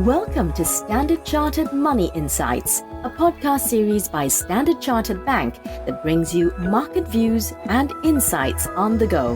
Welcome to Standard Chartered Money Insights, a podcast series by Standard Chartered Bank that brings you market views and insights on the go.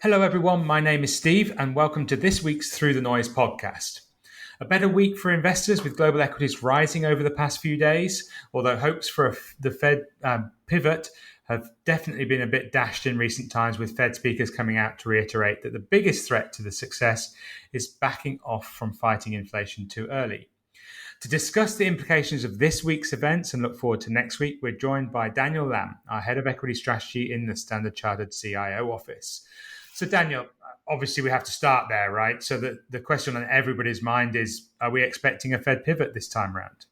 Hello everyone, my name is Steve and welcome to this week's Through the Noise podcast. A better week for investors with global equities rising over the past few days, although hopes for the Fed pivot have definitely been a bit dashed in recent times, with Fed speakers coming out to reiterate that the biggest threat to the success is backing off from fighting inflation too early. To discuss the implications of this week's events and look forward to next week, we're joined by Daniel Lam, our Head of Equity Strategy in the Standard Chartered CIO office. So Daniel, obviously we have to start there, right? So the question on everybody's mind is, are we expecting a Fed pivot this time around?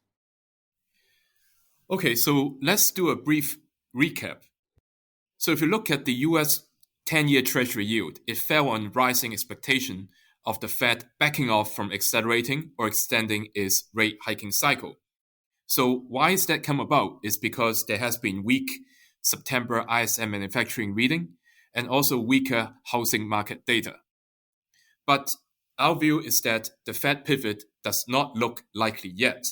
Okay, so let's do a brief recap. So if you look at the US 10-year Treasury yield, it fell on rising expectation of the Fed backing off from accelerating or extending its rate hiking cycle. So why has that come about? It's because there has been weak September ISM manufacturing reading and also weaker housing market data. But our view is that the Fed pivot does not look likely yet.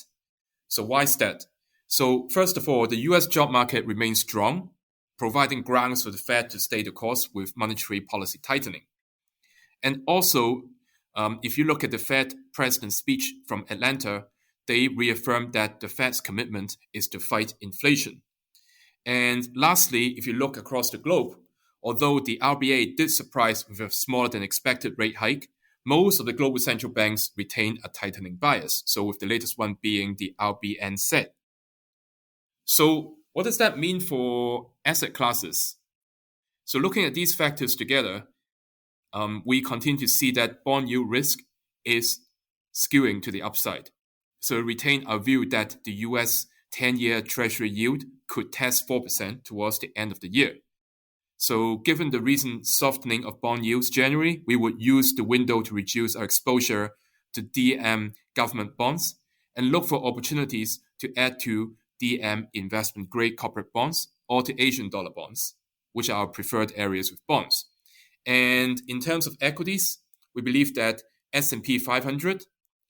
So why is that? So first of all, the US job market remains strong, providing grounds for the Fed to stay the course with monetary policy tightening. And also, if you look at the Fed president's speech from Atlanta, they reaffirmed that the Fed's commitment is to fight inflation. And lastly, if you look across the globe, although the RBA did surprise with a smaller than expected rate hike, most of the global central banks retain a tightening bias. So with the latest one being the RBNZ. So what does that mean for asset classes? So looking at these factors together, we continue to see that bond yield risk is skewing to the upside. So we retain our view that the US 10-year Treasury yield could test 4% towards the end of the year. So given the recent softening of bond yields January, we would use the window to reduce our exposure to DM government bonds and look for opportunities to add to DM investment-grade corporate bonds or to Asian dollar bonds, which are our preferred areas with bonds. And in terms of equities, we believe that S&P 500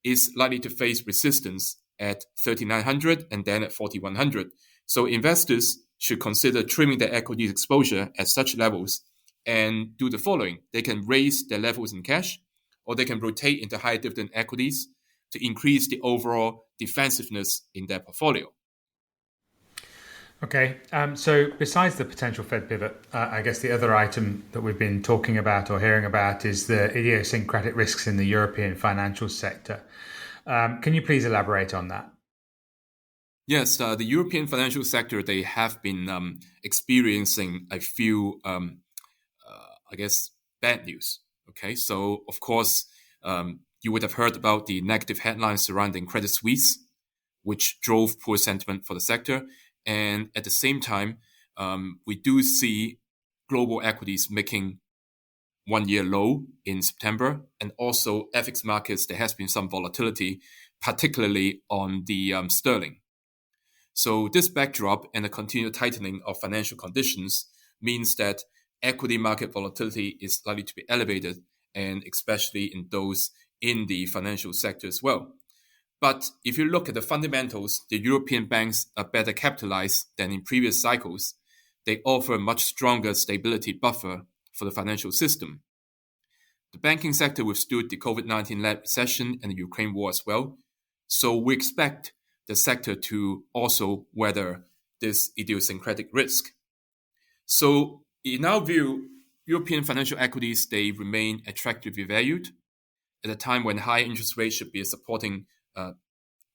is likely to face resistance at 3,900 and then at 4,100. So investors should consider trimming their equities exposure at such levels and do the following. They can raise their levels in cash, or they can rotate into high dividend equities to increase the overall defensiveness in their portfolio. Okay, so besides the potential Fed pivot, I guess the other item that we've been talking about or hearing about is the idiosyncratic risks in the European financial sector. Can you please elaborate on that? Yes, the European financial sector, they have been experiencing a few, bad news. Okay, so of course, you would have heard about the negative headlines surrounding Credit Suisse, which drove poor sentiment for the sector. And at the same time, we do see global equities making one-year low in September. And also FX markets, there has been some volatility, particularly on the sterling. So this backdrop and the continued tightening of financial conditions means that equity market volatility is likely to be elevated, and especially in those in the financial sector as well. But if you look at the fundamentals, the European banks are better capitalized than in previous cycles. They offer a much stronger stability buffer for the financial system. The banking sector withstood the COVID-19-led recession and the Ukraine war as well. So we expect the sector to also weather this idiosyncratic risk. So in our view, European financial equities, they remain attractively valued at a time when high interest rates should be a supporting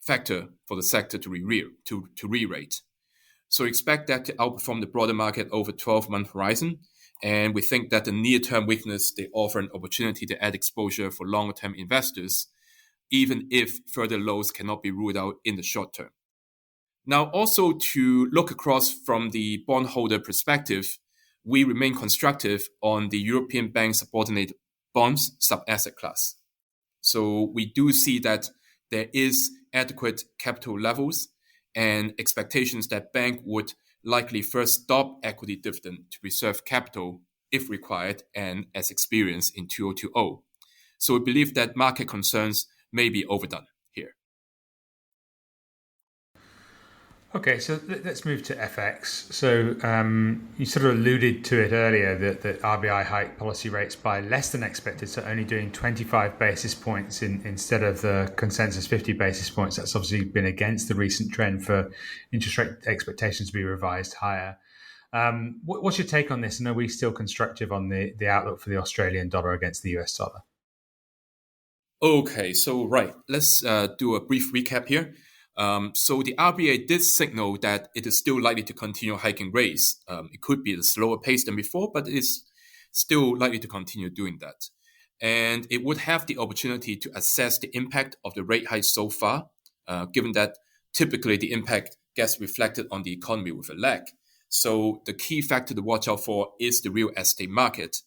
factor for the sector to re-rate. So expect that to outperform the broader market over 12-month horizon. And we think that the near-term weakness, they offer an opportunity to add exposure for longer-term investors, even if further lows cannot be ruled out in the short term. Now, also to look across from the bondholder perspective, we remain constructive on the European bank subordinated bonds sub-asset class. So we do see that there is adequate capital levels and expectations that bank would likely first stop equity dividend to preserve capital if required and as experienced in 2020. So we believe that market concerns may be overdone here. Okay, so let's move to FX. So you sort of alluded to it earlier that RBI hiked policy rates by less than expected, so only doing 25 basis points instead of the consensus 50 basis points. That's obviously been against the recent trend for interest rate expectations to be revised higher. What's your take on this? And are we still constructive on the outlook for the Australian dollar against the US dollar? Okay, so right, let's do a brief recap here. So the RBA did signal that it is still likely to continue hiking rates. It could be at a slower pace than before, but it's still likely to continue doing that. And it would have the opportunity to assess the impact of the rate hike so far, given that typically the impact gets reflected on the economy with a lag. So the key factor to watch out for is the real estate market,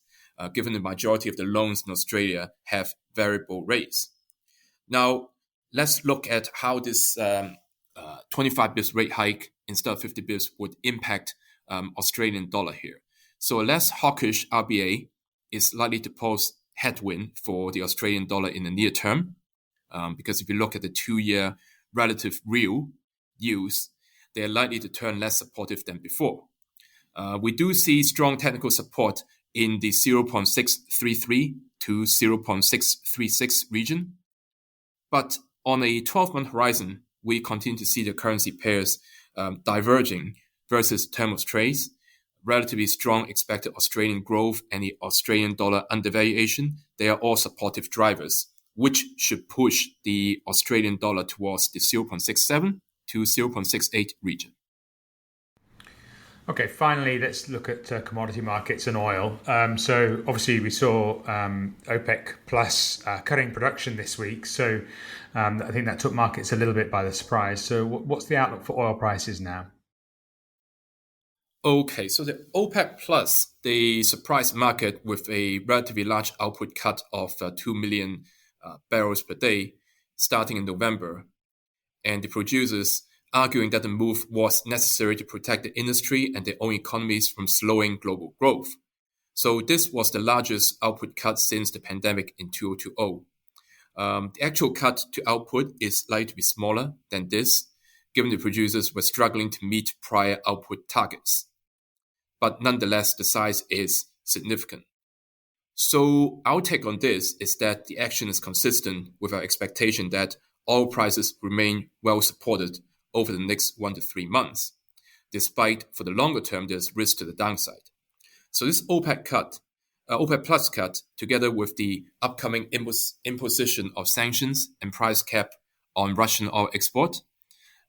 given the majority of the loans in Australia have variable rates. Now, let's look at how this 25 bips rate hike instead of 50 bips would impact Australian dollar here. So a less hawkish RBA is likely to pose headwind for the Australian dollar in the near term, because if you look at the 2-year relative real yields, they are likely to turn less supportive than before. We do see strong technical support in the 0.633 to 0.636 region, but on a 12-month horizon, we continue to see the currency pairs diverging versus term of trades, relatively strong expected Australian growth and the Australian dollar undervaluation. They are all supportive drivers, which should push the Australian dollar towards the 0.67 to 0.68 region. Okay, finally, let's look at commodity markets and oil. So obviously we saw OPEC Plus cutting production this week. So I think that took markets a little bit by the surprise. So what's the outlook for oil prices now? Okay, so the OPEC Plus, they surprised market with a relatively large output cut of 2 million barrels per day starting in November. And the producers arguing that the move was necessary to protect the industry and their own economies from slowing global growth. So this was the largest output cut since the pandemic in 2020. The actual cut to output is likely to be smaller than this, given the producers were struggling to meet prior output targets. But nonetheless, the size is significant. So our take on this is that the action is consistent with our expectation that oil prices remain well supported over the next 1 to 3 months, despite for the longer term there's risk to the downside. So this OPEC Plus cut, together with the upcoming imposition of sanctions and price cap on Russian oil export,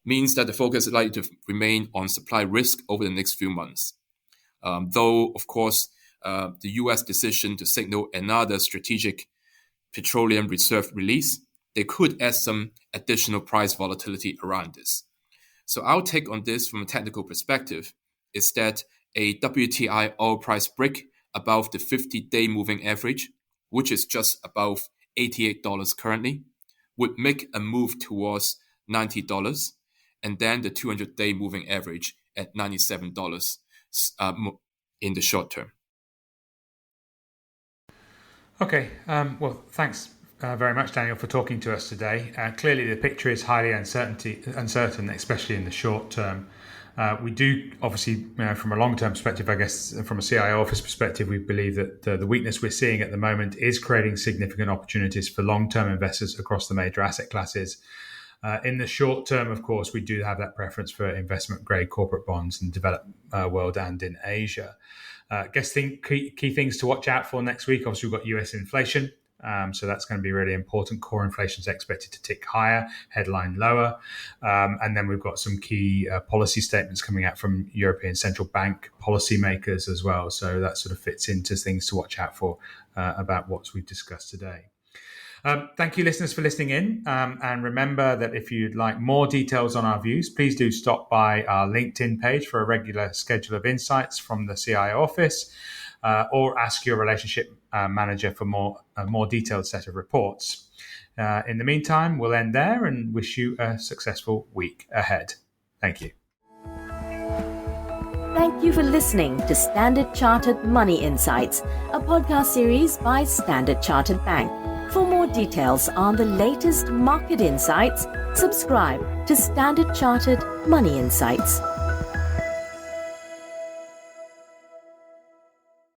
means that the focus is likely to remain on supply risk over the next few months. Though, of course, the US decision to signal another strategic petroleum reserve release, they could add some additional price volatility around this. So our take on this from a technical perspective is that a WTI oil price break above the 50-day moving average, which is just above $88 currently, would make a move towards $90, and then the 200-day moving average at $97 in the short term. Okay, well, thanks very much, Daniel, for talking to us today. Clearly, the picture is highly uncertain, especially in the short term. We do, obviously, from a long-term perspective, I guess, from a CIO office perspective, we believe that the weakness we're seeing at the moment is creating significant opportunities for long-term investors across the major asset classes. In the short term, of course, we do have that preference for investment-grade corporate bonds in the developed world and in Asia. I guess key things to watch out for next week. Obviously, we've got US inflation. So that's going to be really important. Core inflation is expected to tick higher, headline lower. And then we've got some key policy statements coming out from European Central Bank policymakers as well. So that sort of fits into things to watch out for about what we've discussed today. Thank you, listeners, for listening in. And remember that if you'd like more details on our views, please do stop by our LinkedIn page for a regular schedule of insights from the CIO office, or ask your relationship manager for a more detailed set of reports. In the meantime, we'll end there and wish you a successful week ahead. Thank you. Thank you for listening to Standard Chartered Money Insights, a podcast series by Standard Chartered Bank. For more details on the latest market insights, subscribe to Standard Chartered Money Insights.